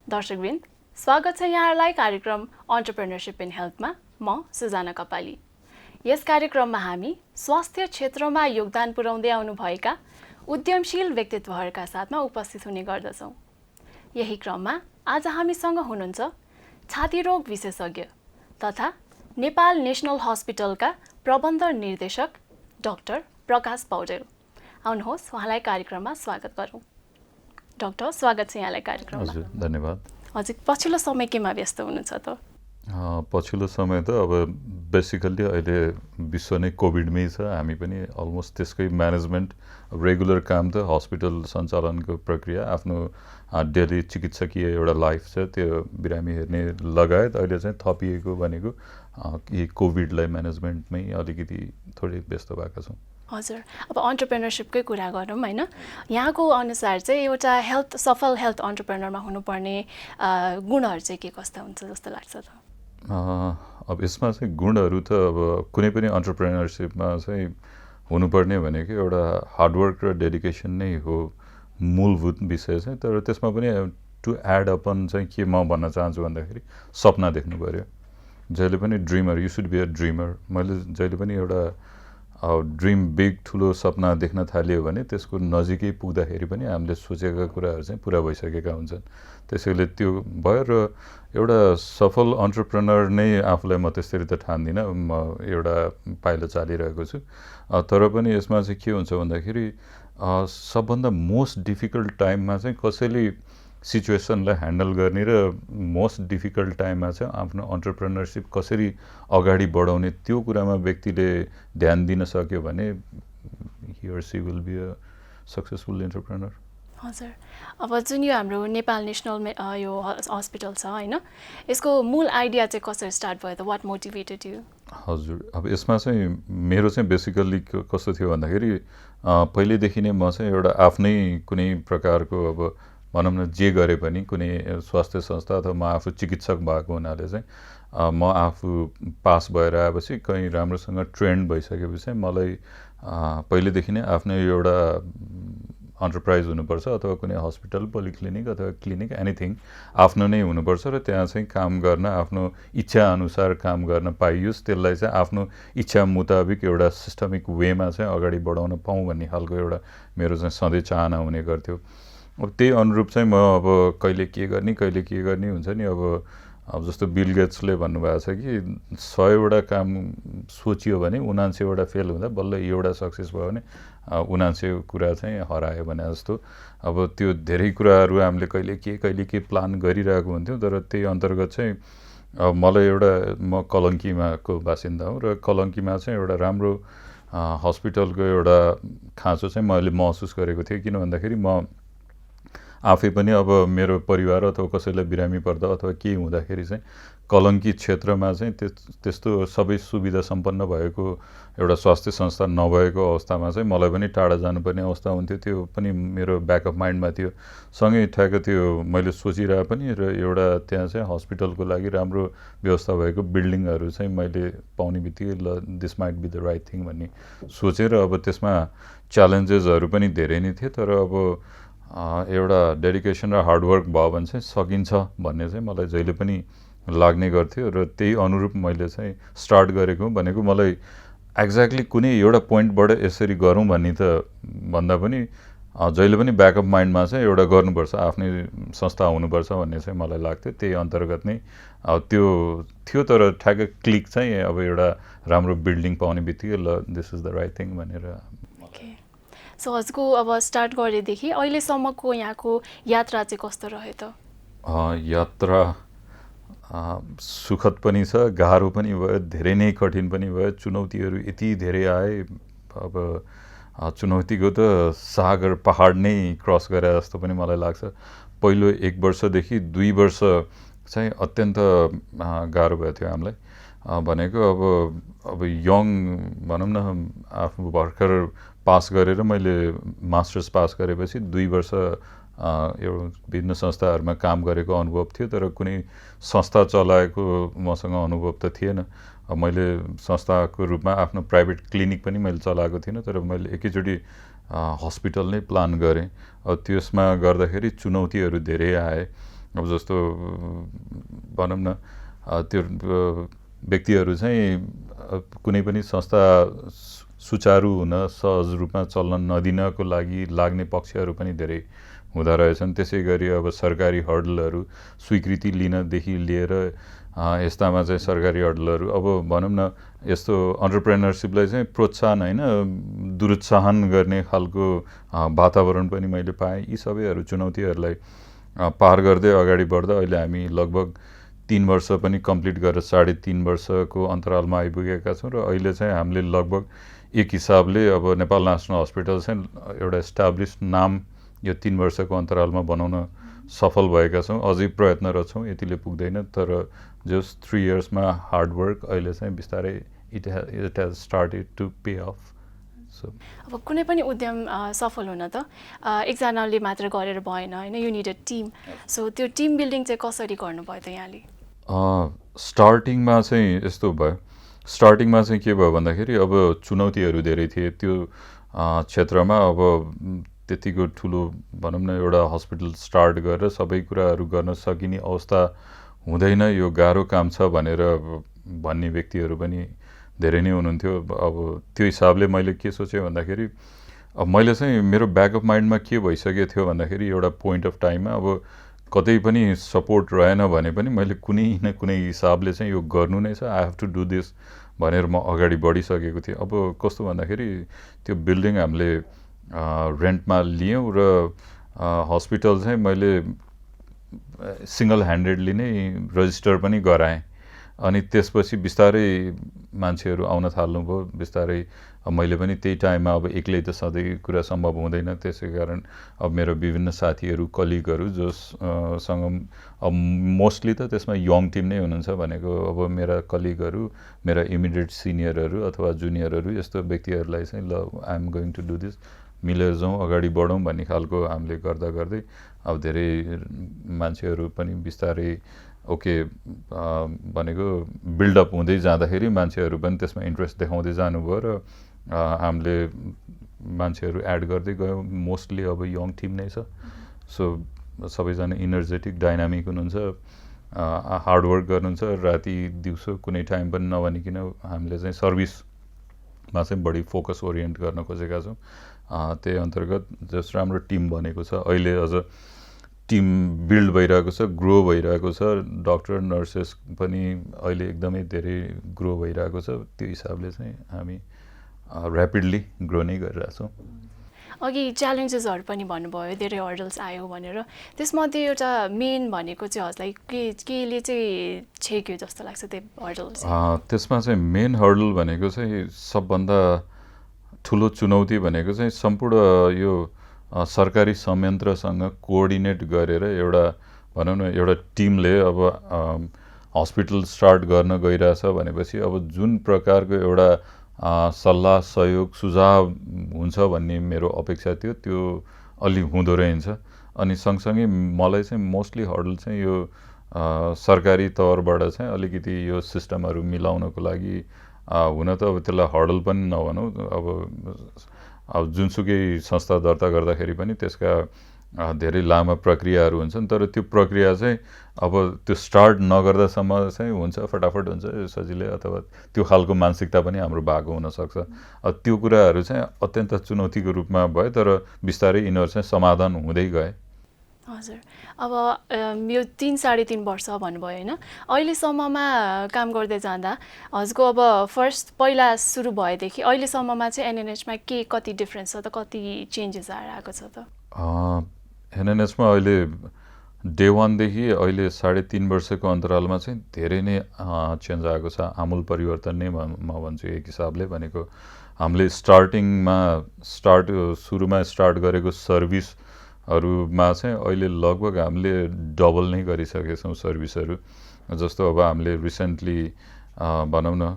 दर्शकवृन्द, स्वागत छ यहाँहरूलाई कार्यक्रम एन्टरप्रेन्योरशिप इन हेल्थमा। म सुजाना कपाली। यस कार्यक्रममा हामी स्वास्थ्य क्षेत्रमा योगदान पुर्याउँदै आउनुभएका उद्यमशील व्यक्तित्वहरूका साथमा उपस्थित हुने गर्दछौँ। यही क्रममा आज हामीसँग हुनुहुन्छ छाती रोग विशेषज्ञ तथा नेपाल नेशनल हस्पिटलका प्रबन्ध निर्देशक डाक्टर प्रकाश पौडेल। आउनुहोस् उहाँलाई कार्यक्रममा स्वागत गरौँ। डाक्टर, स्वागत छ यहाँलाई कार्यक्रममा। हजुर, धन्यवाद। हजुर, पछिल्लो समय केमा व्यस्त हुनुहुन्छ त? पछिल्लो समय त अब बेसिकल्ली अहिले विश्व नै कोभिडमै छ। हामी पनि अलमोस्ट त्यसकै म्यानेजमेन्ट, रेगुलर काम त हस्पिटल सञ्चालनको प्रक्रिया, आफ्नो डेली चिकित्सकीय एउटा लाइफ छ त्यो बिरामी हेर्ने लगायत अहिले चाहिँ थपिएको भनेको यी कोभिडलाई म्यानेजमेन्टमै अलिकति थोरै व्यस्त भएका छौँ। हजुर, अब एन्टरप्रेन्योरशिपकै कुरा गरौँ हैन। यहाँको अनुसार चाहिँ एउटा सफल हेल्थ एन्टरप्रेन्योरमा हुनुपर्ने गुणहरू चाहिँ के कस्ता हुन्छ जस्तो लाग्छ त? अब यसमा चाहिँ गुणहरू त अब कुनै पनि एन्टरप्रेन्योरशिपमा चाहिँ हुनुपर्ने भनेको एउटा हार्डवर्क र डेडिकेसन नै हो मूलभूत विषय चाहिँ। तर त्यसमा पनि टु एड अपन चाहिँ के म भन्न चाहन्छु भन्दाखेरि सपना देख्नु पऱ्यो। जहिले पनि dreamer, you should be a dreamer. मैले जहिले पनि एउटा ड्रिम बिग, ठुलो सपना देख्न थाल्यो भने त्यसको नजिकै पुग्दाखेरि पनि हामीले सोचेका कुराहरू चाहिँ पुरा भइसकेका हुन्छन्। त्यसैले त्यो भयो। र एउटा सफल एन्टरप्रेन्योर नै आफूलाई म त्यसरी त ठान्दिनँ, म एउटा पाइलो चालिरहेको छु। तर पनि यसमा चाहिँ के हुन्छ भन्दाखेरि सबभन्दा मोस्ट डिफिकल्ट टाइममा चाहिँ कसैले सिचुएसनलाई ह्यान्डल गर्ने र मोस्ट डिफिकल्ट टाइममा चाहिँ आफ्नो एन्टरप्रेन्योरशिप कसरी अगाडि बढाउने त्यो कुरामा व्यक्तिले ध्यान दिन सक्यो भने he or she will be a successful entrepreneur. हजुर, अब जुन यो हाम्रो नेपाल नेसनल यो हस्पिटल छ हैन, यसको मूल आइडिया चाहिँ कसरी स्टार्ट भयो त? What motivated you? हजुर, अब यसमा चाहिँ मेरो चाहिँ बेसिकल्ली कस्तो थियो भन्दाखेरि पहिलेदेखि नै म चाहिँ एउटा आफ्नै कुनै प्रकारको अब भनौँ न जे गरे पनि कुनै स्वास्थ्य संस्था अथवा म आफू चिकित्सक भएको हुनाले चाहिँ म आफू पास भएर आएपछि कहीँ राम्रोसँग ट्रेन्ड भइसकेपछि मलाई पहिलेदेखि नै आफ्नै एउटा एन्टरप्राइज हुनुपर्छ अथवा कुनै हस्पिटल, पोलिक्लिनिक अथवा क्लिनिक, एनिथिङ आफ्नो नै हुनुपर्छ र त्यहाँ चाहिँ काम गर्न, आफ्नो इच्छाअनुसार काम गर्न पाइयोस्। त्यसलाई चाहिँ आफ्नो इच्छा मुताबिक एउटा सिस्टमिक वेमा चाहिँ अगाडि बढाउन पाऊँ भन्ने खालको एउटा मेरो चाहिँ सधैँ चाहना हुने गर्थ्यो। अब त्यही अनुरूप चाहिँ म अब कहिले के गर्ने हुन्छ नि। अब जस्तो बिल गेट्सले भन्नुभएको छ कि 100वटा काम सोचियो भने 79वटा फेल हुँदा बल्ल एउटा सक्सेस भयो भने 79 कुरा चाहिँ हरायो भने जस्तो। अब त्यो धेरै कुराहरू हामीले कहिले के प्लान गरिरहेको हुन्थ्यौँ। तर त्यही अन्तर्गत चाहिँ मलाई म कलङ्कीमाको बासिन्दा हुँ र कलङ्कीमा चाहिँ एउटा राम्रो हस्पिटलको एउटा खाँचो चाहिँ मैले महसुस गरेको थिएँ। किन भन्दाखेरि म आफै पनि अब मेरो परिवार अथवा कसैलाई बिरामी पर्दा अथवा केही हुँदाखेरि चाहिँ कलङ्की क्षेत्रमा चाहिँ त्यस्तो सबै सुविधा सम्पन्न भएको एउटा स्वास्थ्य संस्था नभएको अवस्थामा चाहिँ मलाई पनि टाढा जानुपर्ने अवस्था हुन्थ्यो। त्यो पनि मेरो ब्याकअप माइन्डमा थियो। सँगै ठ्याक्क त्यो मैले सोचिरहे पनि र एउटा त्यहाँ चाहिँ हस्पिटलको लागि राम्रो व्यवस्था भएको बिल्डिङहरू चाहिँ मैले पाउने बित्तिकै ल this might be the right thing भन्ने सोचेर अब त्यसमा च्यालेन्जेसहरू पनि धेरै नै थिए। तर अब एउटा डेडिकेसन र हार्डवर्क भयो भने चाहिँ सकिन्छ भन्ने चाहिँ मलाई जहिले पनि लाग्ने गर्थ्यो र त्यही अनुरूप मैले चाहिँ स्टार्ट गरेको भनेको मलाई एक्ज्याक्टली कुनै एउटा पोइन्टबाट यसरी गरौँ भन्ने त भन्दा पनि जहिले पनि ब्याकअप माइन्डमा चाहिँ एउटा गर्नुपर्छ, आफ्नै संस्था हुनुपर्छ भन्ने चाहिँ मलाई लाग्थ्यो। त्यही अन्तर्गत नै त्यो थियो। तर ठ्याक्कै क्लिक चाहिँ अब एउटा राम्रो बिल्डिङ पाउने बित्तिकै ल this is the right thing भनेर। सो हजुरको अब स्टार्ट गरेदेखि अहिलेसम्मको यहाँको यात्रा चाहिँ कस्तो रह्यो त? यात्रा सुखद पनि छ, गाह्रो पनि भयो, धेरै नै कठिन पनि भयो। चुनौतीहरू यति धेरै आए। अब चुनौतीको त सागर पहाड नै क्रस गरे जस्तो पनि मलाई लाग्छ। पहिलो 1 वर्षदेखि 2 वर्ष चाहिँ अत्यन्त गाह्रो भएको थियो हामीलाई। भनेको अब यङ भनौँ न, आफू भर्खर पास गरेर मैले मास्टर्स पास गरेपछि 2 वर्ष एउटा विभिन्न संस्थाहरूमा काम गरेको अनुभव थियो। तर कुनै संस्था चलाएको मसँग अनुभव त थिएन। मैले संस्थाको रूपमा आफ्नो प्राइभेट क्लिनिक पनि मैले चलाएको थिइनँ। तर मैले एकैचोटि हस्पिटल नै प्लान गरेँ। त्यसमा गर्दाखेरि चुनौतीहरू धेरै आए। अब जस्तो भनौँ न त्यो व्यक्तिहरू चाहिँ कुनै पनि संस्था सुचारू हुन सहज रूपमा चल्न नदिनको लागि लाग्ने पक्षहरू पनि धेरै हुँदो रहेछन्। त्यसै गरी अब सरकारी हर्डलहरू स्वीकृति लिनदेखि लिएर यस्तामा चाहिँ सरकारी हर्डलहरू अब भनौँ न यस्तो अन्टरप्रेनरसिपलाई चाहिँ प्रोत्साहन होइन दुरुत्साहन गर्ने खालको वातावरण पनि मैले पाएँ। यी सबैहरू चुनौतीहरूलाई पार गर्दै अगाडि बढ्दा अहिले हामी लगभग 3 वर्ष पनि कम्प्लिट गरेर 3.5 वर्षको अन्तरालमा आइपुगेका छौँ र अहिले चाहिँ हामीले लगभग एक हिसाबले अब नेपाल नेसनल हस्पिटल चाहिँ एउटा एस्टाब्लिस नाम यो 3 वर्षको अन्तरालमा बनाउन सफल भएका छौँ। अझै प्रयत्नरत छौँ, यतिले पुग्दैन, तर जस्ट 3 इयर्समा हार्डवर्क अहिले चाहिँ बिस्तारै it has started to pay off. अब कुनै पनि उद्यम सफल हुन त एकजनाले मात्र गरेर भएन होइन, you need a team. So त्यो टिम बिल्डिङ चाहिँ कसरी गर्नुभयो त यहाँले? स्टार्टिङमा चाहिँ यस्तो भयो, स्टार्टिङमा चाहिँ के भयो भन्दाखेरि अब चुनौतीहरू धेरै थिए त्यो क्षेत्रमा। अब त्यतिको ठुलो भनौँ न एउटा हस्पिटल स्टार्ट गरेर सबै कुराहरू गर्न सकिने अवस्था हुँदैन, यो गाह्रो काम छ भनेर भन्ने व्यक्तिहरू पनि धेरै नै हुनुहुन्थ्यो। अब त्यो हिसाबले मैले के सोचेँ भन्दाखेरि अब मैले चाहिँ मेरो ब्याकअप माइन्डमा के भइसकेको थियो भन्दाखेरि एउटा पोइन्ट अफ टाइममा अब कतै पनि सपोर्ट रहेन भने पनि मैले कुनै न कुनै हिसाबले चाहिँ यो गर्नु नै छ, I have to do this भनेर म अगाडि बढिसकेको थिएँ। अब कस्तो भन्दाखेरि त्यो बिल्डिङ हामीले रेन्टमा लियौँ र हस्पिटल चाहिँ मैले सिङ्गल ह्यान्डेडली नै रजिस्टर पनि गराएँ। अनि त्यसपछि बिस्तारै मान्छेहरू आउन थाल्नुभयो बिस्तारै। अब मैले पनि त्यही टाइममा अब एक्लै त सधैँ कुरा सम्भव हुँदैन, त्यसै कारण अब मेरो विभिन्न साथीहरू कलिगहरू जोसँग अब मोस्टली त त्यसमा यङ टिम नै हुनुहुन्छ भनेको अब मेरा कलिगहरू, मेरा इमिडिएट सिनियरहरू अथवा जुनियरहरू यस्तो व्यक्तिहरूलाई चाहिँ ल I am going to do this, मिलेर जाउँ अगाडि बढौँ भन्ने खालको हामीले गर्दा गर्दै अब धेरै मान्छेहरू पनि बिस्तारै ओके भनेको बिल्डअप हुँदै जाँदाखेरि मान्छेहरू पनि त्यसमा इन्ट्रेस्ट देखाउँदै जानुभयो र हामीले मान्छेहरू एड गर्दै गयौँ। मोस्टली अब यङ टिम नै छ। सो सबैजना इनर्जेटिक डाइनामिक हुनुहुन्छ, हार्डवर्क गर्नुहुन्छ, राति दिउँसो कुनै टाइम पनि नभनिकन हामीले चाहिँ सर्भिसमा चाहिँ बढी फोकस ओरिएन्ट गर्न खोजेका छौँ। त्यही अन्तर्गत जस राम्रो टिम बनेको छ, अहिले अझ टिम बिल्ड भइरहेको छ, ग्रो भइरहेको छ, डक्टर नर्सेस पनि अहिले एकदमै धेरै ग्रो भइरहेको छ। त्यो हिसाबले चाहिँ हामी ऱ्यापिडली ग्रो नै गरिरहेछौँ। अघि च्यालेन्जेसहरू पनि भन्नुभयो, धेरै हर्डल्स आयो भनेर, त्यसमध्ये एउटा मेन भनेको चाहिँ हजुरलाई केले चाहिँ छेक्यो जस्तो लाग्छ त्यो हर्डल? त्यसमा चाहिँ मेन हर्डल भनेको चाहिँ सबभन्दा ठुलो चुनौती भनेको चाहिँ सम्पूर्ण यो सरकारी संयन्त्रसँग कोअर्डिनेट गरेर एउटा भनौँ न एउटा टिमले अब हस्पिटल स्टार्ट गर्न गइरहेछ भनेपछि अब जुन प्रकारको एउटा सल्लाह सहयोग सुझाव हुन्छ भन्ने मेरो अपेक्षा थियो त्यो अलि हुँदो रहेछ। अनि सँगसँगै मलाई चाहिँ मोस्टली हर्डल चाहिँ यो सरकारी तौरबाट चाहिँ अलिकति यो सिस्टमहरू मिलाउनको लागि हुन त अब त्यसलाई हर्डल पनि नभनौँ, अब जुनसुकै संस्था दर्ता गर्दाखेरि पनि त्यसका धेरै लामो प्रक्रियाहरू हुन्छन्, तर त्यो प्रक्रिया चाहिँ अब त्यो स्टार्ट नगर्दासम्म चाहिँ हुन्छ, फटाफट हुन्छ सजिलै, अथवा त्यो खालको मानसिकता पनि हाम्रो भएको हुनसक्छ। त्यो कुराहरू चाहिँ अत्यन्त चुनौतीको रूपमा भयो, तर बिस्तारै यिनीहरू चाहिँ समाधान हुँदै गए। हजुर, अब यो 3-3.5 वर्ष भन्नुभयो होइन, अहिलेसम्ममा काम गर्दै जाँदा हजुरको अब फर्स्ट पहिला सुरु भएदेखि अहिलेसम्ममा चाहिँ एनएनएचमा कति डिफ्रेन्स छ त, कति चेन्जेस आएको छ त? एनएनएचमा अहिले डे 1 देखि अहिले 3.5 वर्षको अन्तरालमा चाहिँ धेरै नै चेन्ज आएको छ, आमूल परिवर्तन नै म भन्छु एक हिसाबले। भनेको हामीले सुरुमा स्टार्ट गरेको सर्भिसहरूमा चाहिँ अहिले लगभग हामीले डबल नै गरिसकेका छौँ सर्भिसहरू। जस्तो अब हामीले रिसेन्टली भनौँ न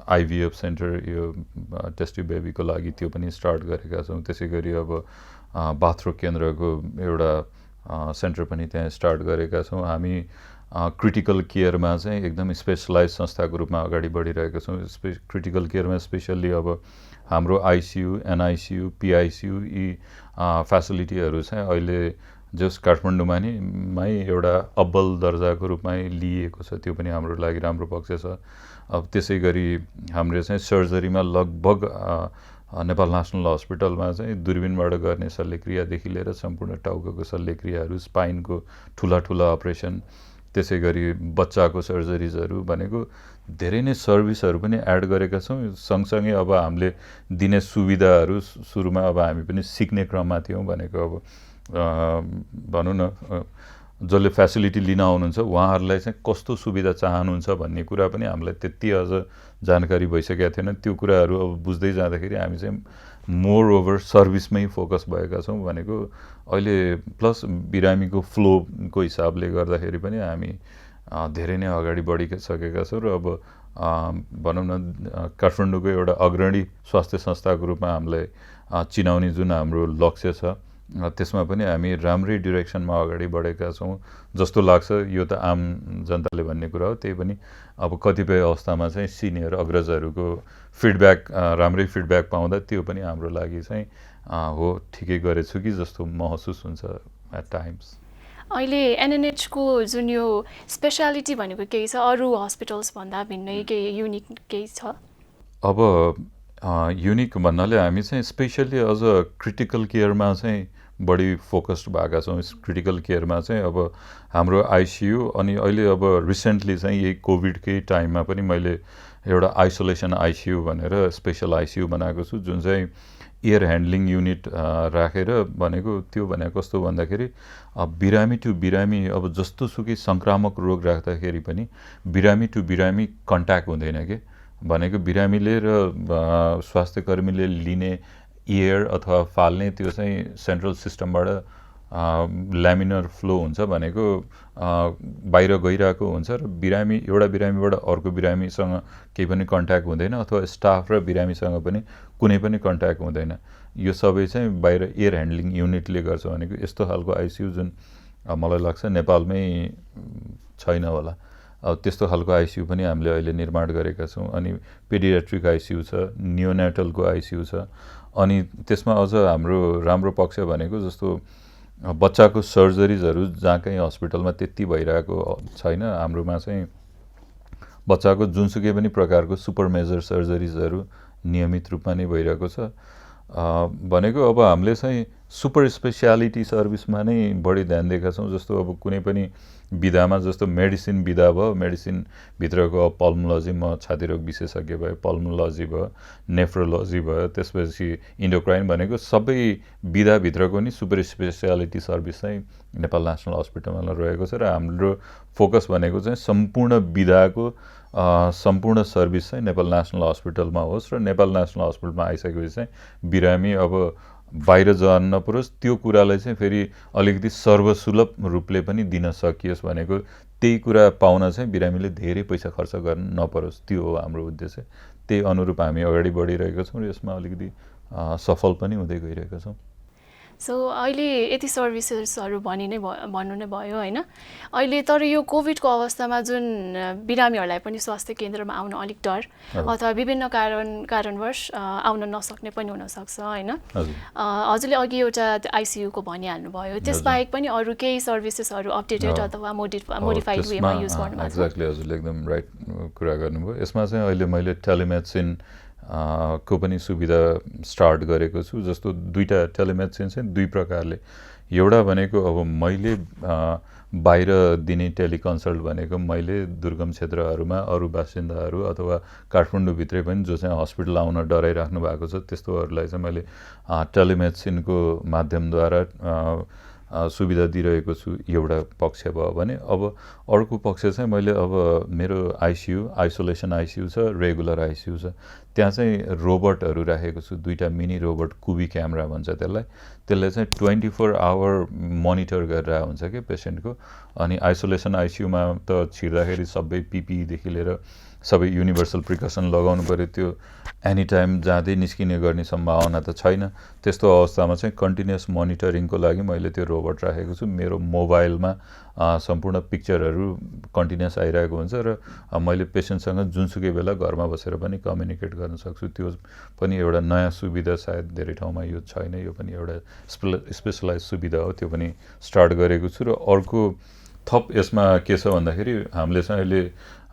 आइभिएफ सेन्टर, यो टेस्टी बेबीको लागि त्यो पनि स्टार्ट गरेका छौँ। त्यसै गरी अब बाथरुम केन्द्रको एउटा सेन्टर पनि त्यहाँ स्टार्ट गरेका छौँ। हामी क्रिटिकल केयरमा चाहिँ एकदम स्पेसलाइज संस्थाको रूपमा अगाडि बढिरहेका छौँ। क्रिटिकल केयरमा स्पेसल्ली अब हाम्रो आइसियु, एनआइसियु, पिआइसियु यी फेसिलिटीहरू चाहिँ अहिले जस काठमाडौँमा नि एउटा अब्बल दर्जाको रूपमा लिइएको छ, त्यो पनि हाम्रो लागि राम्रो पक्ष छ। अब त्यसै गरी हाम्रो चाहिँ सर्जरीमा लगभग नेपाल नेसनल हस्पिटलमा चाहिँ दूरबीनबाट गर्ने शल्यक्रियादेखि लिएर सम्पूर्ण टाउकोको शल्यक्रियाहरू, स्पाइनको ठुला ठुला अपरेसन, त्यसै गरी बच्चाको सर्जरिजहरू भनेको धेरै नै सर्भिसहरू पनि एड गरेका छौँ। सँगसँगै अब हामीले दिने सुविधाहरू सुरुमा अब हामी पनि सिक्ने क्रममा थियौँ। भनेको अब भनौँ न जसले फेसिलिटी लिन आउनुहुन्छ उहाँहरूलाई चाहिँ कस्तो सुविधा चाहनुहुन्छ भन्ने कुरा पनि हामीलाई त्यति अझ जानकारी भइसकेका थिएन। त्यो कुराहरू अब बुझ्दै जाँदाखेरि हामी चाहिँ मोर ओभर सर्भिसमै फोकस भएका छौँ। भनेको अहिले प्लस बिरामीको फ्लोको हिसाबले गर्दाखेरि पनि हामी धेरै नै अगाडि बढिसकेका छौँ र अब भनौँ न काठमाडौँको एउटा अग्रणी स्वास्थ्य संस्थाको रूपमा हामीलाई चिनाउने जुन हाम्रो लक्ष्य छ त्यसमा पनि हामी राम्रै डिरेक्सनमा अगाडि बढेका छौँ जस्तो लाग्छ। यो त आम जनताले भन्ने कुरा हो, त्यही पनि अब कतिपय अवस्थामा चाहिँ सिनियर अग्रजहरूको फिडब्याक राम्रै फिडब्याक पाउँदा त्यो पनि हाम्रो लागि चाहिँ हो ठिकै गरेछु कि जस्तो महसुस हुन्छ एट टाइम्स। अहिले एनएनएचको जुन यो स्पेसालिटी भनेको केही छ, अरू हस्पिटल्स भन्दा भिन्नै केही युनिक केही छ? अब युनिक भन्नाले हामी चाहिँ स्पेसल्ली अझ क्रिटिकल केयरमा चाहिँ बढी फोकस्ड भएका छौँ। क्रिटिकल केयरमा चाहिँ अब हाम्रो आइसियु अनि अहिले अब रिसेन्टली चाहिँ यही कोभिडकै टाइममा पनि मैले एउटा आइसोलेसन आइसियु भनेर स्पेसल आइसियु बनाएको छु, जुन चाहिँ एयर ह्यान्डलिङ युनिट राखेर भनेको त्यो भनेको कस्तो भन्दाखेरि बिरामी टु बिरामी अब जस्तो सुकै सङ्क्रामक रोग राख्दाखेरि पनि बिरामी टु बिरामी कन्ट्याक्ट हुँदैन के। भनेको बिरामीले र स्वास्थ्यकर्मीले लिने एयर अथवा फाल्ने त्यो चाहिँ सेन्ट्रल सिस्टमबाट ल्यामिनर फ्लो हुन्छ, भनेको बाहिर गइरहेको हुन्छ र एउटा बिरामीबाट अर्को बिरामीसँग केही पनि कन्ट्याक्ट हुँदैन अथवा स्टाफ र बिरामीसँग पनि कुनै पनि कन्ट्याक्ट हुँदैन। यो सबै चाहिँ बाहिर एयर ह्यान्डलिङ युनिटले गर्छ। भनेको यस्तो खालको आइसियु जुन मलाई लाग्छ नेपालमै छैन होला। अब त्यस्तो खालको आइसियु पनि हामीले अहिले निर्माण गरेका छौँ। अनि पेडियाट्रिक आइसियु छ, नियोनेटलको आइसियु छ, अनि त्यसमा अझ हाम्रो राम्रो पक्ष भनेको जस्तो बच्चाको सर्जरिजहरू जहाँ कहीँ हस्पिटलमा त्यति भइरहेको छैन, हाम्रोमा चाहिँ बच्चाको जुनसुकै पनि प्रकारको सुपर मेजर सर्जरिजहरू नियमित रूपमा नै भइरहेको छ। भनेको अब हामीले चाहिँ सुपर स्पेसियालिटी सर्भिसमा नै बढी ध्यान दिएका छौँ। जस्तो अब कुनै पनि विधामा जस्तो मेडिसिन विधा भयो, मेडिसिनभित्रको पल्मोलोजी, म छातीरोग विशेषज्ञ भयो, पल्मोलोजी भयो, नेफ्रोलोजी भयो, त्यसपछि इन्डोक्राइन, भनेको सबै विधाभित्रको नि सुपर स्पेसियालिटी सर्भिस चाहिँ नेपाल नेसनल हस्पिटलमा रहेको छ। र हाम्रो फोकस भनेको चाहिँ सम्पूर्ण विधाको सम्पूर्ण सर्भिस चाहिँ नेपाल नेसनल हस्पिटलमा होस् र नेपाल नेसनल हस्पिटलमा आइसकेपछि चाहिँ बिरामी अब बाहिर जान नपरोस्, त्यो कुरालाई चाहिँ फेरि अलिकति सर्वसुलभ रूपले पनि दिन सकियोस्। भनेको त्यही कुरा पाउन चाहिँ बिरामीले धेरै पैसा खर्च गर्न नपरोस्, त्यो हो हाम्रो उद्देश्य। त्यही अनुरूप हामी अगाडि बढिरहेका छौँ र यसमा अलिकति सफल पनि हुँदै गइरहेका छौँ। सो अहिले यति सर्भिसेसहरू भन्नु नै भयो होइन। अहिले तर यो कोभिडको अवस्थामा जुन बिरामीहरूलाई पनि स्वास्थ्य केन्द्रमा आउन अलिक डर अथवा विभिन्न कारणवश आउन नसक्ने पनि हुनसक्छ होइन। हजुरले अघि एउटा आइसियुको भनिहाल्नु भयो, त्यसबाहेक पनि अरू केही सर्भिसेसहरू अपडेटेड अथवा मोडिफाइड वेमा युज गर्नु भएको छ? एक्ज्याक्टली, हजुरले एकदम राइट कुरा गर्नुभयो। यसमा चाहिँ अहिले मैले टेलिमेडिसिन को पनि सुविधा स्टार्ट गरेको छु। जस्तो दुईवटा टेलिमेडिसिन चाहिँ दुई प्रकारले, एउटा भनेको अब मैले बाहिर दिने टेलिकन्सल्ट भनेको मैले दुर्गम क्षेत्रहरूमा अरू बासिन्दाहरू अथवा काठमाडौँभित्रै पनि जो चाहिँ हस्पिटल आउन डराइराख्नु भएको छ त्यस्तोहरूलाई चाहिँ मैले टेलिमेडिसिनको माध्यमद्वारा सुविधा दिइरहेको छु। एउटा पक्ष भयो भने अब अर्को पक्ष चाहिँ मैले अब मेरो आइसियु आइसोलेसन आइसियु छ, रेगुलर आइसियु छ, त्यहाँ चाहिँ रोबोटहरू राखेको छु, दुईवटा मिनी रोबोट, कुबी क्यामेरा भन्छ त्यसलाई। त्यसले चाहिँ 24 आवर मोनिटर गरेर हुन्छ कि पेसेन्टको। अनि आइसोलेसन आइसियुमा त छिर्दाखेरि सबै पिपीदेखि लिएर सबै युनिभर्सल प्रिकसन लगाउनु पऱ्यो, त्यो एनी टाइम जाँदै निस्किने गर्ने सम्भावना त छैन। त्यस्तो अवस्थामा चाहिँ कन्टिन्युस मोनिटरिङको लागि मैले त्यो रोबोट राखेको छु। मेरो मोबाइलमा सम्पूर्ण पिक्चरहरू कन्टिन्युस आइरहेको हुन्छ र मैले पेसेन्टसँग जुनसुकै बेला घरमा बसेर पनि कम्युनिकेट गर्न सक्छु। त्यो पनि एउटा नयाँ सुविधा, सायद धेरै ठाउँमा यो छैन, यो पनि एउटा स्पेसलाइज सुविधा हो, त्यो पनि स्टार्ट गरेको छु। र अर्को थप यसमा के छ भन्दाखेरि हामीले चाहिँ अहिले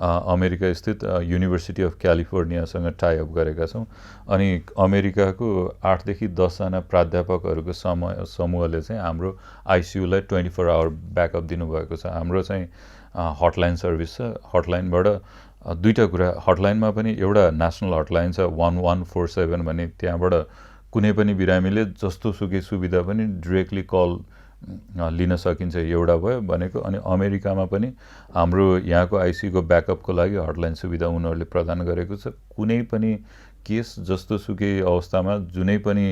अमेरिका स्थित युनिभर्सिटी अफ क्यालिफोर्नियासँग टाइअप गरेका छौँ। अनि अमेरिकाको 8 देखि 10 जना प्राध्यापकहरूको समूहले चाहिँ हाम्रो आइसियुलाई 24 आवर ब्याकअप दिनुभएको छ। हाम्रो चाहिँ हटलाइन सर्भिस छ। हटलाइनबाट दुईवटा कुरा, हटलाइनमा पनि एउटा नेसनल हटलाइन छ 1147 भने, त्यहाँबाट कुनै पनि बिरामीले जस्तो सुकै सुविधा पनि डिरेक्टली कल लिन सकिन्छ, एउटा भयो भनेको। अनि अमेरिकामा पनि हाम्रो यहाँको आइसियुको ब्याकअपको लागि हटलाइन सुविधा उनीहरूले प्रदान गरेको छ। कुनै पनि केस जस्तोसुकै अवस्थामा जुनै पनि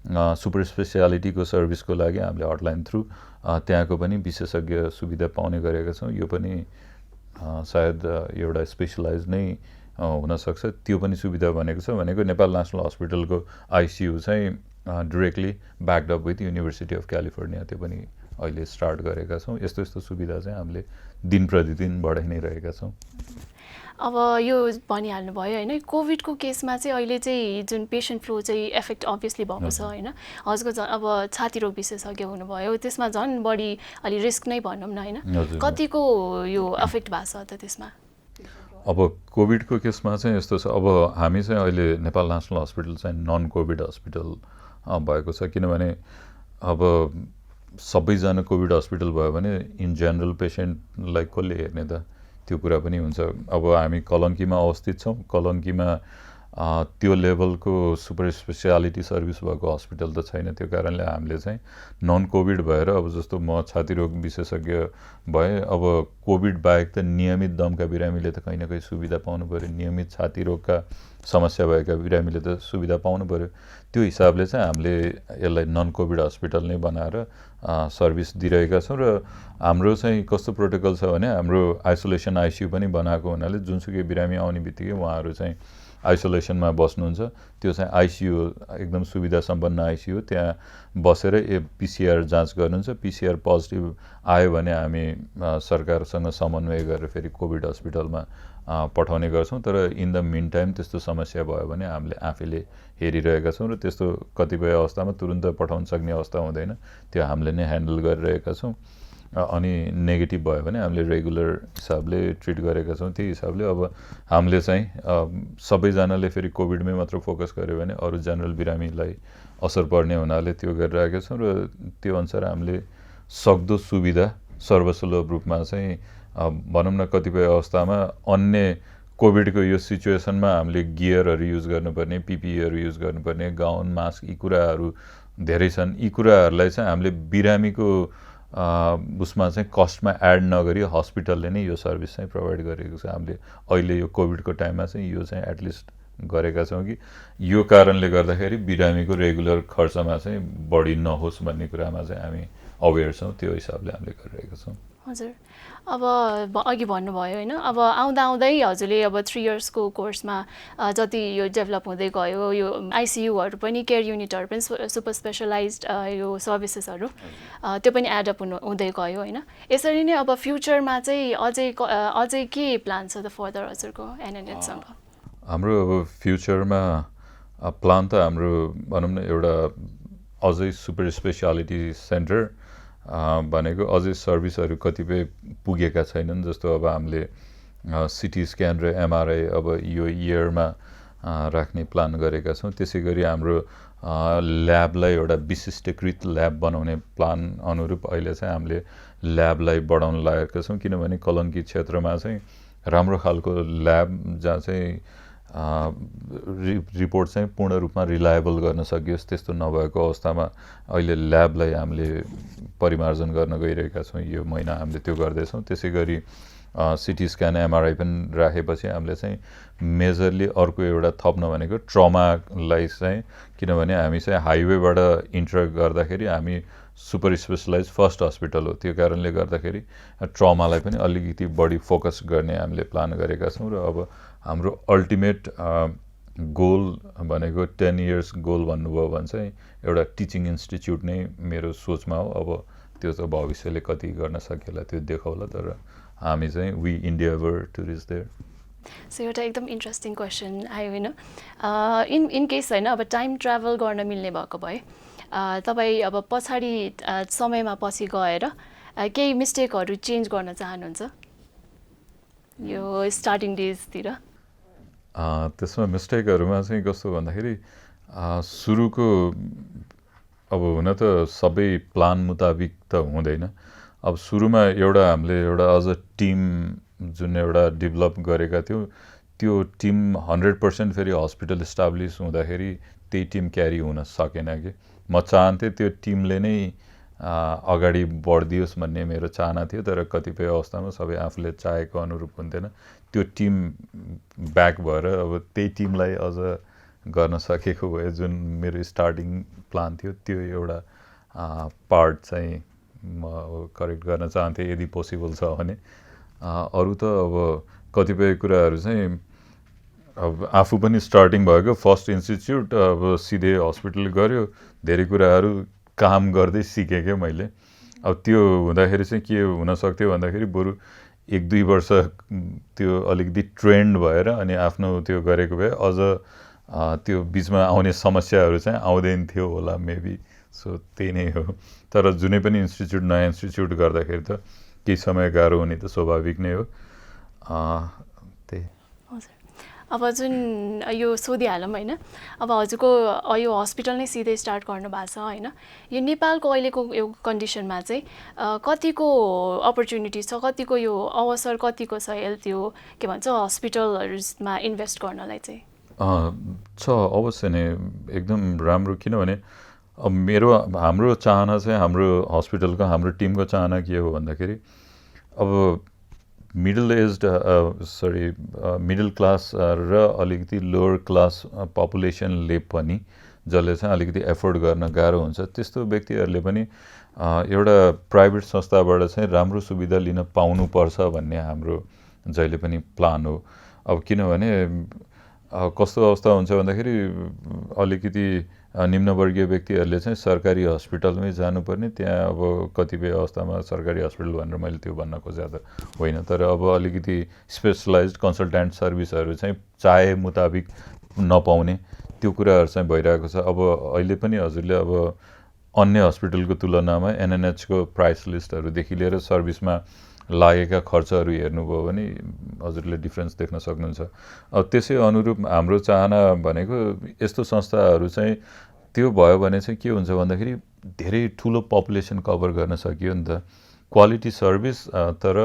सुपर स्पेसियालिटीको सर्भिसको लागि हामीले हटलाइन थ्रु त्यहाँको पनि विशेषज्ञ सुविधा पाउने गरेका छौँ। यो पनि सायद एउटा स्पेसलाइज नै हुनसक्छ, त्यो पनि सुविधा भनेको छ। भनेको नेपाल नेसनल हस्पिटलको आइसियु चाहिँ directly backed up with university of California, त्यो पनि अहिले स्टार्ट गरेका छौँ। यस्तो यस्तो सुविधा चाहिँ हामीले दिन प्रतिदिन बढाइ नै रहेका छौँ। अब यो भनिहाल्नु भयो होइन, कोभिडको केसमा चाहिँ अहिले चाहिँ जुन पेसेन्ट फ्लो चाहिँ एफेक्ट अभियसली भएको छ होइन। हजुरको अब छाती रोग विशेषज्ञ हुनुभयो, त्यसमा झन् बढी अलि रिस्क नै भनौँ न होइन, कतिको यो अफेक्ट भएको छ त त्यसमा? अब कोभिडको केसमा चाहिँ यस्तो छ, अब हामी चाहिँ अहिले नेपाल नेसनल हस्पिटल चाहिँ नन कोभिड हस्पिटल भएको छ। किनभने अब सबैजना कोभिड हस्पिटल भयो भने इन जेनरल पेसेन्टलाई कसले हेर्ने त, त्यो कुरा पनि हुन्छ। अब हामी कलङ्कीमा अवस्थित छौँ। कलङ्कीमा त्यो लेभलको सुपर स्पेसियालिटी सर्भिस भएको हस्पिटल त छैन। त्यो कारणले हामीले चाहिँ नन कोभिड भएर, अब जस्तो म छाती रोग विशेषज्ञ भए, अब कोभिड बाहेक त नियमित दमका बिरामीले त कहीँ न कहीँ सुविधा पाउनु पऱ्यो, नियमित छाती रोगका समस्या भएका बिरामीले त सुविधा पाउनु पऱ्यो। त्यो हिसाबले चाहिँ हामीले यसलाई नन कोभिड हस्पिटल नै बनाएर सर्भिस दिइरहेका छौँ। र हाम्रो चाहिँ कस्तो प्रोटोकल छ भने, हाम्रो आइसोलेसन आइसियु पनि बनाएको हुनाले जुनसुकै बिरामी आउने बित्तिकै उहाँहरू चाहिँ आइसोलेसनमा बस्नुहुन्छ। त्यो चाहिँ आइसियु एकदम सुविधा सम्पन्न आइसियु, त्यहाँ बसेर पिसिआर जाँच गर्नुहुन्छ। पिसिआर पोजिटिभ आयो भने हामी सरकारसँग समन्वय गरेर फेरि कोभिड हस्पिटलमा पठाउने गर्छौँ। तर इन द मिन टाइम त्यस्तो समस्या भयो भने हामीले आफैले हेरिरहेका छौँ, र त्यस्तो कतिपय अवस्थामा तुरुन्त पठाउन सक्ने अवस्था हुँदैन, त्यो हामीले नै ह्यान्डल गरिरहेका छौँ। अनि नेगेटिभ भयो भने हामीले रेगुलर हिसाबले ट्रिट गरेका छौँ। त्यही हिसाबले अब हामीले चाहिँ सबैजनाले फेरि कोभिडमै मात्र फोकस गर्यो भने अरू जेनरल बिरामीलाई असर पर्ने हुनाले त्यो गरिरहेका छौँ। र त्यो अनुसार हामीले सक्दो सुविधा सर्वसुलभ रूपमा चाहिँ भनौँ न, कतिपय अवस्थामा अन्य कोभिडको यो सिचुएसनमा हामीले गियरहरू युज गर्नुपर्ने, पिपिईहरू युज गर्नुपर्ने, गाउन, मास्क, यी कुराहरू धेरै छन्। यी कुराहरूलाई चाहिँ हामीले बिरामीको उसमा चाहिँ कस्टमा एड नगरी हस्पिटलले नै यो सर्भिस चाहिँ प्रोभाइड गरेको छ। हामीले अहिले यो कोभिडको टाइममा चाहिँ यो चाहिँ एटलिस्ट गरेका छौँ कि यो कारणले गर्दाखेरि बिरामीको रेगुलर खर्चमा चाहिँ बढी नहोस् भन्ने कुरामा चाहिँ हामी अवेर छौँ। त्यो हिसाबले हामीले गरिरहेका छौँ। हजुर, अब अघि भन्नुभयो होइन, अब आउँदा आउँदै हजुरले अब 3 इयर्सको कोर्समा जति यो डेभलप हुँदै गयो, यो आइसियुहरू पनि, केयर युनिटहरू पनि, सुपर स्पेसलाइज्ड यो सर्भिसेसहरू त्यो पनि एडअप हुँदै गयो होइन। यसरी नै अब फ्युचरमा चाहिँ अझै के प्लान छ त फर्दर हजुरको एनएनएचसँग? हाम्रो अब फ्युचरमा प्लान त हाम्रो भनौँ न, एउटा अझै सुपर स्पेसियालिटी सेन्टर भनेको अझै सर्भिसहरू कतिपय पुगेका छैनन्। जस्तो अब हामीले सिटी स्क्यान र एमआरआई अब यो इयरमा राख्ने प्लान गरेका छौँ। त्यसै गरी हाम्रो ल्याबलाई एउटा विशिष्टकृत ल्याब बनाउने प्लान अनुरूप अहिले चाहिँ हामीले ल्याबलाई बढाउन लागेका छौँ। किनभने कलङ्की क्षेत्रमा चाहिँ राम्रो खालको ल्याब जहाँ चाहिँ रिपोर्ट चाहिँ पूर्ण रूपमा रिलायबल गर्न सकियोस्, त्यस्तो नभएको अवस्थामा अहिले ल्याबलाई हामीले परिमार्जन गर्न गइरहेका छौँ। यो महिना हामीले त्यो गर्दैछौँ। त्यसै गरी सिटी स्क्यान एमआरआई पनि राखेपछि हामीले चाहिँ मेजरली अर्को एउटा थप्न भनेको ट्रमालाई चाहिँ, किनभने हामी चाहिँ हाइवेबाट इन्टर गर्दाखेरि हामी सुपर स्पेसलाइज फर्स्ट हस्पिटल हो। त्यो कारणले गर्दाखेरि ट्रमालाई पनि अलिकति बढी फोकस गर्ने हामीले प्लान गरेका छौँ र अब हाम्रो अल्टिमेट गोल भनेको 10 इयर्स गोल भन्नुभयो भने चाहिँ एउटा टिचिङ इन्स्टिच्युट नै मेरो सोचमा हो। अब त्यो त भविष्यले कति गर्न सकेला त्यो देखाउला, तर हामी चाहिँ वी इन्डियाभर टु रिच देयर। सो एउटा एकदम इन्ट्रेस्टिङ क्वेसन आयो होइन, इन केस होइन अब टाइम ट्राभल गर्न मिल्ने भएको भए तपाईँ अब पछाडि समयमा पछि गएर केही मिस्टेकहरू चेन्ज गर्न चाहनुहुन्छ यो स्टार्टिङ डेजतिर? त्यसमा मिस्टेकहरूमा चाहिँ कस्तो भन्दाखेरि सुरुको अब हुन त सबै प्लान मुताबिक त हुँदैन। अब सुरुमा एउटा हामीले एउटा अझ टिम जुन एउटा डेभलप गरेका थियौँ, त्यो टिम 100% फेरि हस्पिटल इस्टाब्लिस हुँदाखेरि त्यही टिम क्यारी हुन सकेन कि। म चाहन्थेँ त्यो टिमले नै अगाडि बढिदियोस् भन्ने मेरो चाहना थियो, तर कतिपय अवस्थामा सबै आफूले चाहेको अनुरूप हुन्थेन। त्यो टिम ब्याक भएर अब त्यही टिमलाई अझ गर्न सकेको भए जुन मेरो स्टार्टिङ प्लान थियो त्यो एउटा पार्ट चाहिँ म करेक्ट गर्न चाहन्थेँ यदि पोसिबल छ भने। अरू त अब कतिपय कुराहरू चाहिँ अब आफू पनि स्टार्टिङ भएको फर्स्ट इन्स्टिच्युट, अब सिधै हस्पिटल गऱ्यो, धेरै कुराहरू काम गर्दै सिकेँ क्या मैले। अब त्यो हुँदाखेरि चाहिँ के हुनसक्थ्यो भन्दाखेरि बरु 1-2 वर्ष त्यो अलिकति ट्रेन्ड भएर अनि आफ्नो त्यो गरेको भए अझ त्यो बिचमा आउने समस्याहरू चाहिँ आउँदैन थियो होला मेबी। सो त्यही नै हो। तर जुनै पनि इन्स्टिच्युट नयाँ इन्स्टिच्युट गर्दाखेरि त केही समय गाह्रो हुने त स्वाभाविक नै हो। त्यही। हजुर, अब जुन यो सोधिहालौँ होइन, अब हजुरको यो हस्पिटल नै सिधै स्टार्ट गर्नु भएको छ होइन, यो नेपालको अहिलेको यो कन्डिसनमा चाहिँ कतिको अपर्च्युनिटी छ, कतिको यो अवसर कतिको छ हेल्थ यो के भन्छ हस्पिटलहरूमा इन्भेस्ट गर्नलाई चाहिँ? छ अवश्य नै, एकदम राम्रो। किनभने अब हाम्रो चाहना चाहिँ हाम्रो हस्पिटलको हाम्रो टिमको चाहना के हो भन्दाखेरि अब मिडल क्लास र अलिकति लोवर क्लास पपुलेसनले पनि जसले चाहिँ अलिकति एफोर्ड गर्न गाह्रो हुन्छ त्यस्तो व्यक्तिहरूले पनि एउटा प्राइभेट संस्थाबाट चाहिँ राम्रो सुविधा लिन पाउनुपर्छ भन्ने हाम्रो जहिले पनि प्लान हो। अब किनभने कस्तो अवस्था हुन्छ भन्दाखेरि अलिकति निम्नवर्गीय व्यक्तिहरूले चाहिँ सरकारी हस्पिटलमै जानुपर्ने, त्यहाँ अब कतिपय अवस्थामा सरकारी हस्पिटल भनेर मैले त्यो भन्न खोजेको त होइन, तर अब अलिकति स्पेसलाइज्ड कन्सल्ट्यान्ट सर्भिसहरू चाहिँ चाहे मुताबिक नपाउने त्यो कुराहरू चाहिँ भइरहेको छ। अब अहिले पनि हजुरले अब अन्य हस्पिटलको तुलनामा एनएनएचको प्राइस लिस्टहरूदेखि लिएर सर्भिसमा लागेका खर्चहरू हेर्नुभयो भने हजुरले डिफ्रेन्स देख्न सक्नुहुन्छ। अब त्यसै अनुरूप हाम्रो चाहना भनेको यस्तो संस्थाहरू चाहिँ त्यो भयो भने चाहिँ के हुन्छ भन्दाखेरि धेरै ठुलो पपुलेसन कभर गर्न सकियो नि त, क्वालिटी सर्भिस तर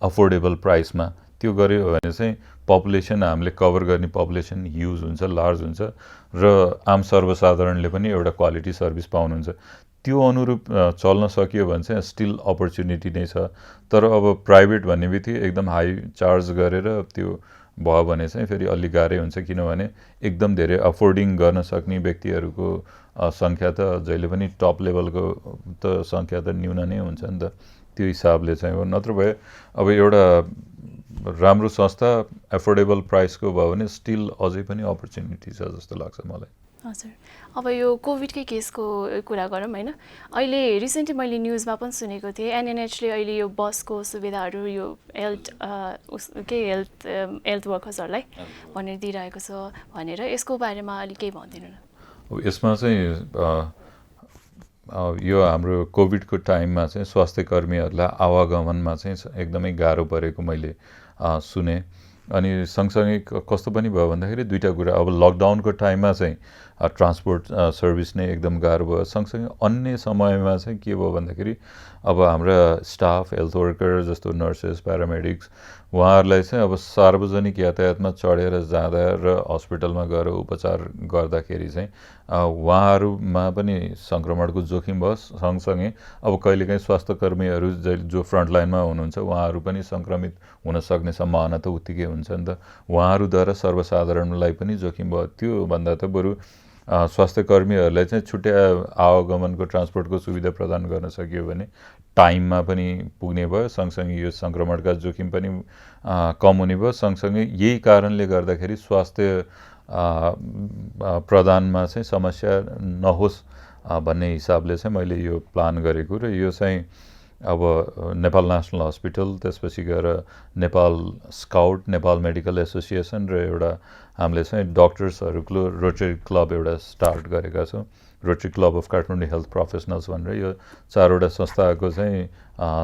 अफोर्डेबल प्राइसमा। त्यो गऱ्यो भने चाहिँ पपुलेसन हामीले कभर गर्ने पपुलेसन ह्युज हुन्छ, लार्ज हुन्छ र आम सर्वसाधारणले पनि एउटा क्वालिटी सर्भिस पाउनुहुन्छ। त्यो अनुरूप चल्न सकियो भने चाहिँ स्टिल अपर्च्युनिटी नै छ। तर अब प्राइभेट भन्ने बित्तिकै एकदम हाई चार्ज गरेर त्यो भयो भने चाहिँ फेरि अलि गाह्रै हुन्छ, किनभने एकदम धेरै अफोर्डिङ गर्न सक्ने व्यक्तिहरूको सङ्ख्या त जहिले पनि टप लेभलको त सङ्ख्या त न्यून नै हुन्छ नि त। त्यो हिसाबले चाहिँ हो। नत्र भए अब एउटा राम्रो संस्था एफोर्डेबल प्राइसको भयो भने स्टिल अझै पनि अपर्च्युनिटी छ जस्तो लाग्छ मलाई। हजुर, अब यो कोभिडकै केसको कुरा गरौँ होइन, अहिले रिसेन्टली मैले न्युजमा पनि सुनेको थिएँ एनएनएचले अहिले यो बसको सुविधाहरू यो हेल्थ वर्कर्सहरूलाई भनेर दिइरहेको छ भनेर, यसको बारेमा अलिक केही भनिदिनु न। यसमा चाहिँ यो हाम्रो कोभिडको टाइममा चाहिँ स्वास्थ्य कर्मीहरूलाई आवागमनमा चाहिँ एकदमै गाह्रो परेको मैले सुने। अनि सँगसँगै कस्तो पनि भयो भन्दाखेरि दुईवटा कुरा, अब लकडाउनको टाइममा चाहिँ ट्रान्सपोर्ट सर्भिस नै एकदम गाह्रो भयो। सँगसँगै अन्य समयमा चाहिँ के भयो भन्दाखेरि अब हाम्रा स्टाफ हेल्थ वर्कर जस्तो नर्सेस प्यारामेडिक्स उहाँहरूलाई चाहिँ अब सार्वजनिक यातायातमा चढेर जाँदा र हस्पिटलमा गएर उपचार गर्दाखेरि चाहिँ उहाँहरूमा पनि सङ्क्रमणको जोखिम भयो। सँगसँगै अब कहिलेकाहीँ स्वास्थ्य कर्मीहरू जो फ्रन्टलाइनमा हुनुहुन्छ उहाँहरू पनि सङ्क्रमित हुन सक्ने सम्भावना त उत्तिकै हुन्छ नि त, उहाँहरूद्वारा सर्वसाधारणलाई पनि जोखिम भयो। त्यो भन्दा त बरु स्वास्थ्य कर्मीहरूलाई चाहिँ छुट्टै आवागमनको ट्रान्सपोर्टको सुविधा प्रदान गर्न सकियो भने टाइममा पनि पुग्ने भयो, सँगसँगै यो सङ्क्रमणका जोखिम पनि कम हुने भयो। सँगसँगै यही कारणले गर्दाखेरि स्वास्थ्य प्रदानमा चाहिँ समस्या नहोस् भन्ने हिसाबले चाहिँ मैले यो प्लान गरेको र यो चाहिँ अब नेपाल नेसनल हस्पिटल, त्यसपछि गएर Nepal scout, Nepal medical association र एउटा हामीले चाहिँ डक्टर्सहरूको रोटरी क्लब एउटा स्टार्ट गरेका छौँ। Rotary club of Kathmandu health professionals भनेर यो 4वटा संस्थाको चाहिँ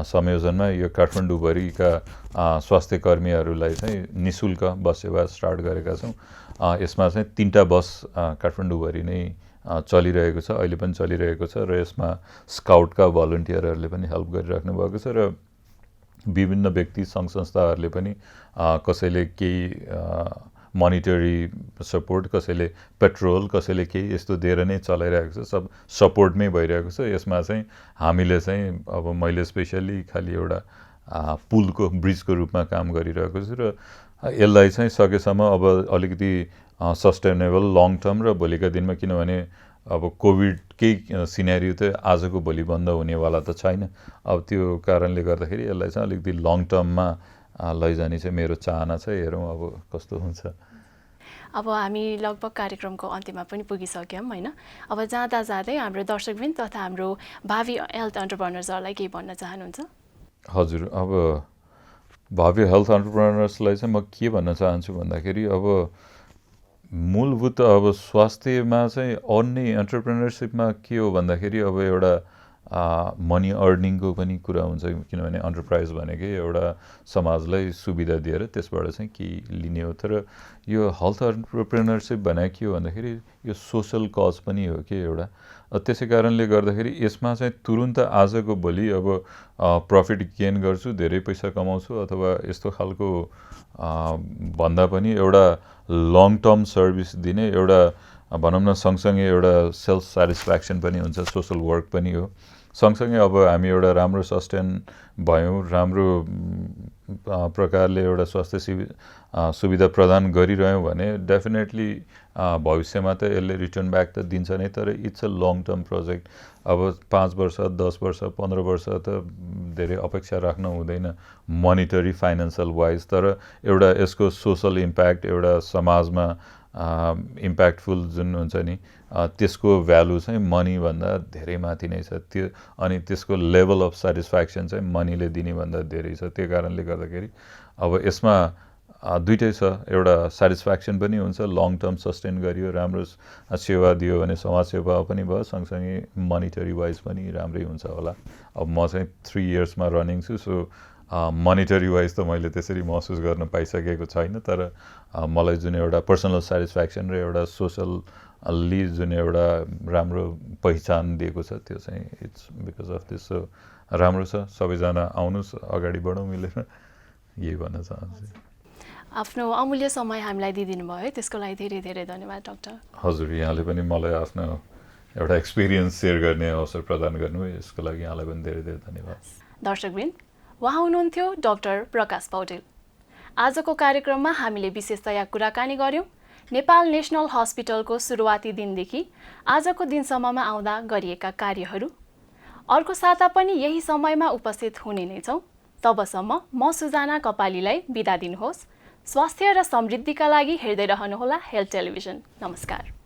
संयोजनमा यो काठमाडौँभरिका स्वास्थ्य कर्मीहरूलाई चाहिँ निःशुल्क बस सेवा स्टार्ट गरेका छौँ। यसमा चाहिँ 3टा बस काठमाडौँभरि नै चलिरहेको छ, अहिले पनि चलिरहेको छ र यसमा स्काउटका भलन्टियरहरूले पनि हेल्प गरिराख्नु भएको छ र विभिन्न व्यक्ति सङ्घ संस्थाहरूले पनि कसैले केही मोनिटरी सपोर्ट, कसैले पेट्रोल, कसैले केही यस्तो दिएर नै चलाइरहेको छ। सब सपोर्टमै भइरहेको छ। यसमा चाहिँ हामीले चाहिँ अब मैले स्पेसल्ली खालि एउटा पुलको ब्रिजको रूपमा काम गरिरहेको छु र यसलाई चाहिँ सकेसम्म अब अलिकति सस्टेनेबल लङ टर्म र भोलिका दिनमा, किनभने अब कोभिडकै सिनेरियो त आजको भोलि बन्द हुनेवाला त छैन। अब त्यो कारणले गर्दाखेरि यसलाई चाहिँ अलिकति लङ टर्ममा लैजाने चाहिँ मेरो चाहना छ। हेरौँ अब कस्तो हुन्छ। अब हामी लगभग कार्यक्रमको अन्त्यमा पनि पुगिसक्यौँ होइन। अब जाँदा जाँदै हाम्रो दर्शकवृन्द तथा हाम्रो भावी हेल्थ एन्टरप्रेनर्सहरूलाई केही भन्न चाहनुहुन्छ? हजुर, अब भावी हेल्थ एन्टरप्रेनर्सलाई चाहिँ म के भन्न चाहन्छु भन्दाखेरि अब मूलभूत अब स्वास्थ्यमा चाहिँ अन्य एन्टरप्रेनरसिपमा के हो भन्दाखेरि अब एउटा मनी अर्निङको पनि कुरा हुन्छ, किनभने एन्टरप्राइज भनेकै एउटा समाजलाई सुविधा दिएर त्यसबाट चाहिँ केही लिने हो। तर यो हेल्थ एन्टरप्रेनरसिप भने के हो भन्दाखेरि यो सोसल कज पनि हो कि एउटा। त्यसै कारणले गर्दाखेरि यसमा चाहिँ तुरुन्त आजको भोलि अब प्रफिट गेन गर्छु, धेरै पैसा कमाउँछु अथवा यस्तो खालको भन्दा पनि एउटा लङ टर्म सर्भिस दिने एउटा भनौँ न, सँगसँगै एउटा सेल्फ सेटिस्फ्याक्सन पनि हुन्छ, सोसल वर्क पनि हो। सँगसँगै अब हामी एउटा राम्रो सस्टेन भयौँ, राम्रो प्रकारले एउटा स्वास्थ्य सुविधा प्रदान गरिरह्यौँ भने डेफिनेटली भविष्यमा त यसले रिटर्न ब्याक त दिन्छ नै, तर it's a long term project. अब 5 वर्ष, 10 वर्ष, 15 वर्ष त धेरै अपेक्षा राख्न हुँदैन मोनिटरी फाइनेन्सियल वाइज, तर एउटा यसको सोसल इम्प्याक्ट, एउटा समाजमा इम्प्याक्टफुल जुन हुन्छ नि, त्यसको भ्यालु चाहिँ मनीभन्दा धेरै माथि नै छ। त्यो अनि त्यसको लेभल अफ सेटिस्फ्याक्सन चाहिँ मनीले दिने भन्दा धेरै छ। त्यो कारणले गर्दाखेरि अब यसमा दुइटै छ, एउटा सेटिस्फ्याक्सन पनि हुन्छ, लङ टर्म सस्टेन गरियो, राम्रो सेवा दियो भने समाज सेवा पनि भयो, सँगसँगै मोनिटरी वाइज पनि राम्रै हुन्छ होला। अब म चाहिँ 3 इयर्समा रनिङ छु, सो मोनिटरी वाइज त मैले त्यसरी महसुस गर्न पाइसकेको छैन, तर मलाई जुन एउटा पर्सनल सेटिस्फ्याक्सन र एउटा सोसल्ली जुन एउटा राम्रो पहिचान दिएको छ, त्यो चाहिँ it's because of this. So राम्रो छ, सबैजना आउनुहोस्, अगाडि बढौँ मिलेर, यही भन्न चाहन्छु। आफ्नो अमूल्य समय हामीलाई दिइदिनु भयो है, त्यसको लागि धेरै धेरै धन्यवाद डाक्टर। हजुर, यहाँले पनि मलाई आफ्नो एउटा एक्सपिरियन्स सेयर गर्ने अवसर प्रदान गर्नुभयो, यसको लागि यहाँलाई पनि धेरै धेरै धन्यवाद। दर्शकवृन्द, उहाँ हुनुहुन्थ्यो डाक्टर प्रकाश पौडेल। आजको कार्यक्रममा हामीले विशेषतया कुराकानी गऱ्यौँ नेपाल नेसनल हस्पिटलको सुरुवाती दिनदेखि आजको दिनसम्ममा आउँदा गरिएका कार्यहरू। अर्को साता पनि यही समयमा उपस्थित हुने नै छौँ। तबसम्म म सुजाना कपालीलाई बिदा दिनुहोस्। स्वास्थ्य र समृद्धिका लागि हेर्दै रहनुहोला हेल्थ टेलिभिजन। नमस्कार।